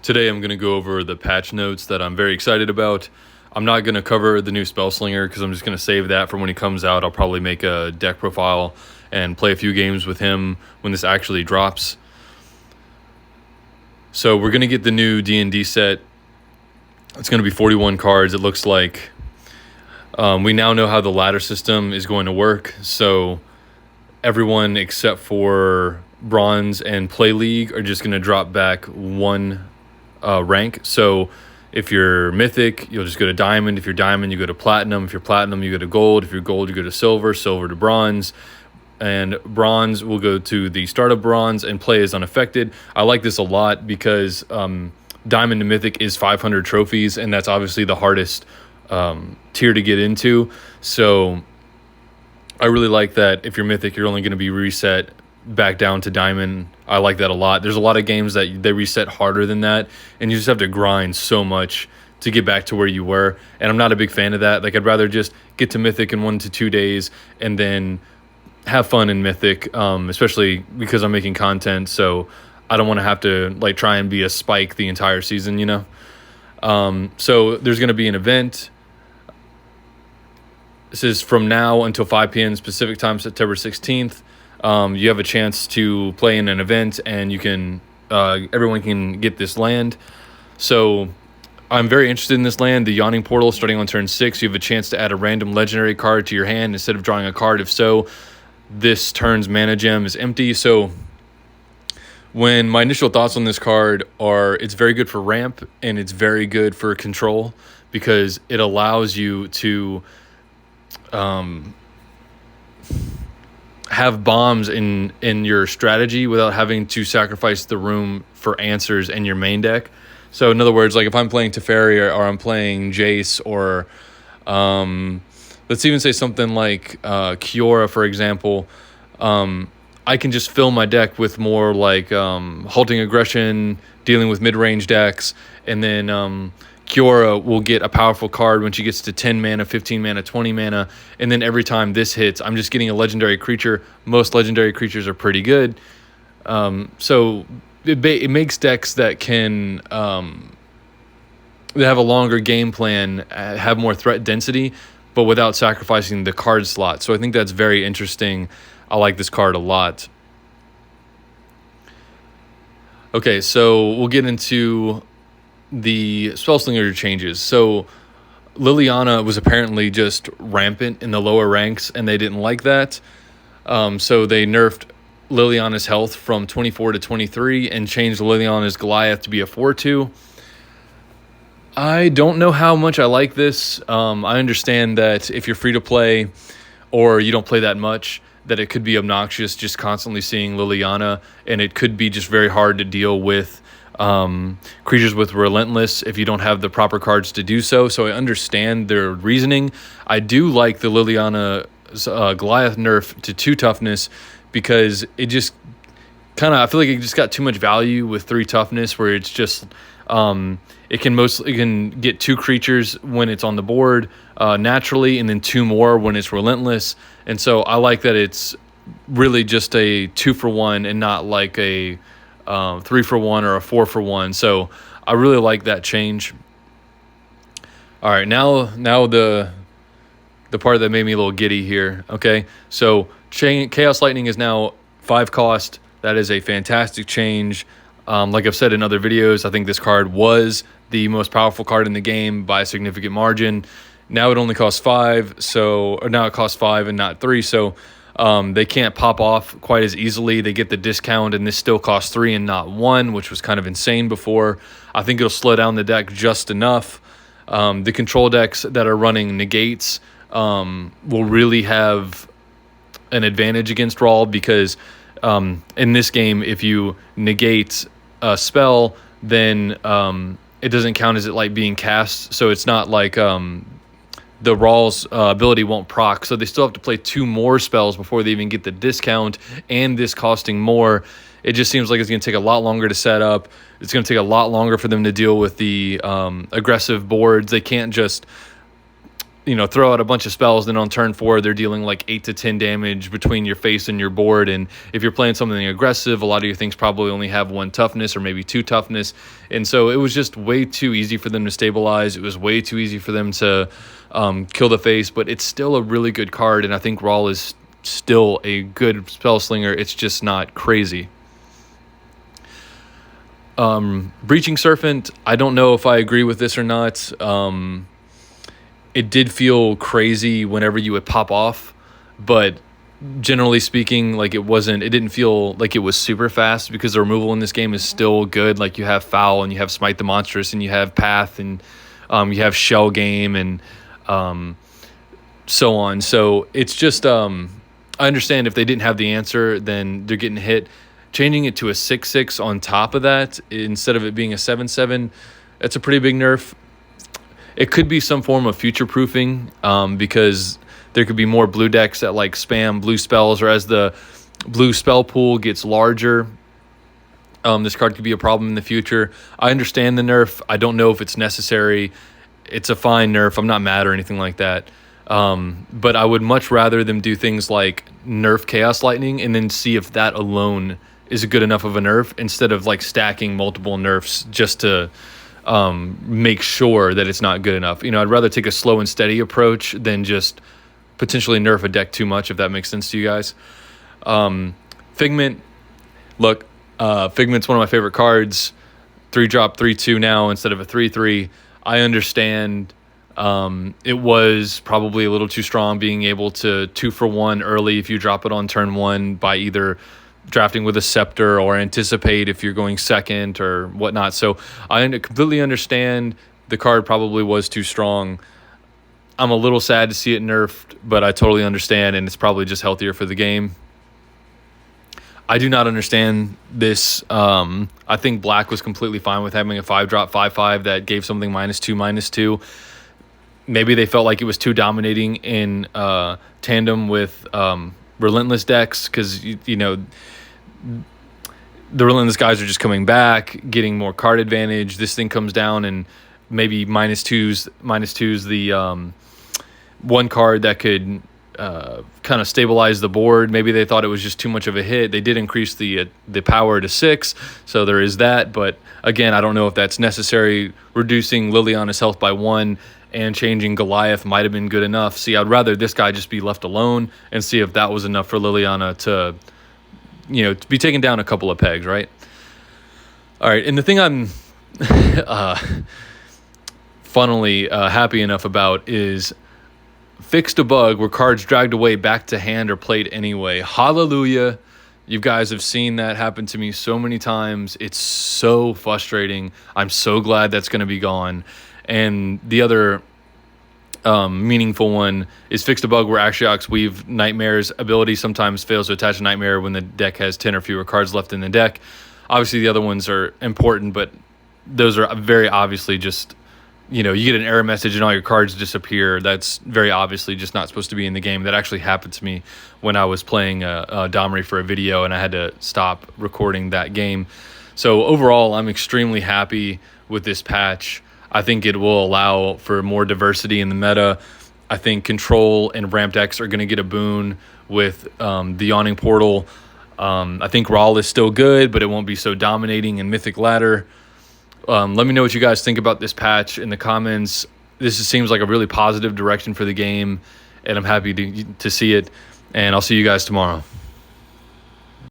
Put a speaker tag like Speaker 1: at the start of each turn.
Speaker 1: Today I'm going to go over the patch notes that I'm very excited about. I'm not going to cover the new Spellslinger because I'm just going to save that for when he comes out. I'll probably make a deck profile and play a few games with him when this actually drops. So we're going to get the new D&D set. It's going to be 41 cards, it looks like. We now know how the ladder system is going to work. So everyone except for Bronze and Play League are just going to drop back one rank. So if you're Mythic, you'll just go to Diamond. If you're Diamond, you go to Platinum. If you're Platinum, you go to Gold. If you're Gold, you go to Silver. Silver to Bronze. And Bronze will go to the start of Bronze, and Play is unaffected. I like this a lot because Diamond to Mythic is 500 trophies, and that's obviously the hardest tier to get into. So I really like that if you're Mythic, you're only going to be reset back down to Diamond. I like that a lot. There's a lot of games that they reset harder than that, and you just have to grind so much to get back to where you were, and I'm not a big fan of that. Like, I'd rather just get to Mythic in 1 to 2 days and then have fun in Mythic, especially because I'm making content, so I don't want to have to like try and be a spike the entire season, you know? So there's going to be an event. This is from now until 5 p.m. Pacific time, September 16th. You have a chance to play in an event, and you can everyone can get this land. So I'm very interested in this land, the Yawning Portal, starting on turn 6. You have a chance to add a random legendary card to your hand instead of drawing a card. If so, this turn's mana gem is empty. So when my initial thoughts on this card are, it's very good for ramp and it's very good for control because it allows you to have bombs in your strategy without having to sacrifice the room for answers in your main deck. So in other words, like if I'm playing Teferi or I'm playing Jace or let's even say something like Kiora, for example, I can just fill my deck with more like halting aggression, dealing with mid-range decks, and then Kiora will get a powerful card when she gets to 10 mana, 15 mana, 20 mana, and then every time this hits, I'm just getting a legendary creature. Most legendary creatures are pretty good. So it makes decks that can that have a longer game plan, have more threat density, but without sacrificing the card slot. So I think that's very interesting. I like this card a lot. Okay, so we'll get into the Spellslinger changes. So Liliana was apparently just rampant in the lower ranks, and they didn't like that. So they nerfed Liliana's health from 24 to 23 and changed Liliana's Goliath to be a 4/2. I don't know how much I like this. I understand that if you're free to play or you don't play that much, that it could be obnoxious just constantly seeing Liliana, and it could be just very hard to deal with creatures with Relentless if you don't have the proper cards to do so. So I understand their reasoning. I do like the Liliana's Goliath nerf to 2 toughness because it just kind of, I feel like it just got too much value with 3 toughness, where it's just it can get 2 creatures when it's on the board naturally, and then 2 more when it's Relentless. And so I like that it's really just a 2-for-1 and not like a 3-for-1 or a 4-for-1. So I really like that change. All right, now the part that made me a little giddy here. Okay, so Chaos Lightning is now 5 cost. That is a fantastic change. Like I've said in other videos, I think this card was the most powerful card in the game by a significant margin. Now it only costs 5, or now it costs 5 and not 3, so they can't pop off quite as easily. They get the discount, and this still costs 3 and not 1, which was kind of insane before. I think it'll slow down the deck just enough. The control decks that are running negates will really have an advantage against Raw because in this game, if you negate a spell, then it doesn't count as it like being cast. So it's not like the Raw's ability won't proc. So they still have to play 2 more spells before they even get the discount, and this costing more. It just seems like it's going to take a lot longer to set up. It's going to take a lot longer for them to deal with the aggressive boards. They can't just throw out a bunch of spells. Then on turn 4, they're dealing like 8 to 10 damage between your face and your board. And if you're playing something aggressive, a lot of your things probably only have 1 toughness or maybe 2 toughness. And so it was just way too easy for them to stabilize. It was way too easy for them to kill the face. But it's still a really good card, and I think Rawl is still a good Spellslinger. It's just not crazy. Breaching Serpent, I don't know if I agree with this or not. It did feel crazy whenever you would pop off, but generally speaking, like it didn't feel like it was super fast, because the removal in this game is still good. Like you have Foul, and you have Smite the Monstrous, and you have Path, and you have Shell Game, and so on. So it's just, I understand if they didn't have the answer, then they're getting hit. Changing it to a 6/6 on top of that, instead of it being a 7/7, that's a pretty big nerf. It could be some form of future-proofing, because there could be more blue decks that like spam blue spells, or as the blue spell pool gets larger, this card could be a problem in the future. I understand the nerf. I don't know if it's necessary. It's a fine nerf. I'm not mad or anything like that. But I would much rather them do things like nerf Chaos Lightning and then see if that alone is good enough of a nerf, instead of like stacking multiple nerfs just to make sure that it's not good enough. I'd rather take a slow and steady approach than just potentially nerf a deck too much, if that makes sense to you guys. Figment, look, Figment's one of my favorite cards. 3-drop, 3/2 now instead of a 3/3. I understand it was probably a little too strong, being able to 2-for-1 early if you drop it on turn 1 by either drafting with a Scepter or Anticipate if you're going second or whatnot. So I completely understand the card probably was too strong. I'm a little sad to see it nerfed, but I totally understand, and it's probably just healthier for the game. I do not understand this. I think Black was completely fine with having a 5-drop 5/5 that gave something -2/-2. Maybe they felt like it was too dominating in tandem with Relentless decks, because the Relentless guys are just coming back, getting more card advantage. This thing comes down and maybe -2's the one card that could kind of stabilize the board. Maybe they thought it was just too much of a hit. They did increase the power to 6, so there is that. But again, I don't know if that's necessary. Reducing Liliana's health by 1 and changing Goliath might have been good enough. See, I'd rather this guy just be left alone and see if that was enough for Liliana to be taken down a couple of pegs, right? All right, and the thing I'm funnily happy enough about is fixed a bug where cards dragged away back to hand or played anyway. Hallelujah. You guys have seen that happen to me so many times. It's so frustrating. I'm so glad that's going to be gone. And the other meaningful one is fixed a bug where Ashiok's Weave Nightmare's ability sometimes fails to attach a Nightmare when the deck has 10 or fewer cards left in the deck. Obviously, the other ones are important, but those are very obviously just, you get an error message and all your cards disappear. That's very obviously just not supposed to be in the game. That actually happened to me when I was playing Domri for a video, and I had to stop recording that game. So overall, I'm extremely happy with this patch. I think it will allow for more diversity in the meta. I think Control and Ramp decks are going to get a boon with the Yawning Portal. I think Rawl is still good, but it won't be so dominating in Mythic Ladder. Let me know what you guys think about this patch in the comments. This seems like a really positive direction for the game, and I'm happy to see it. And I'll see you guys tomorrow.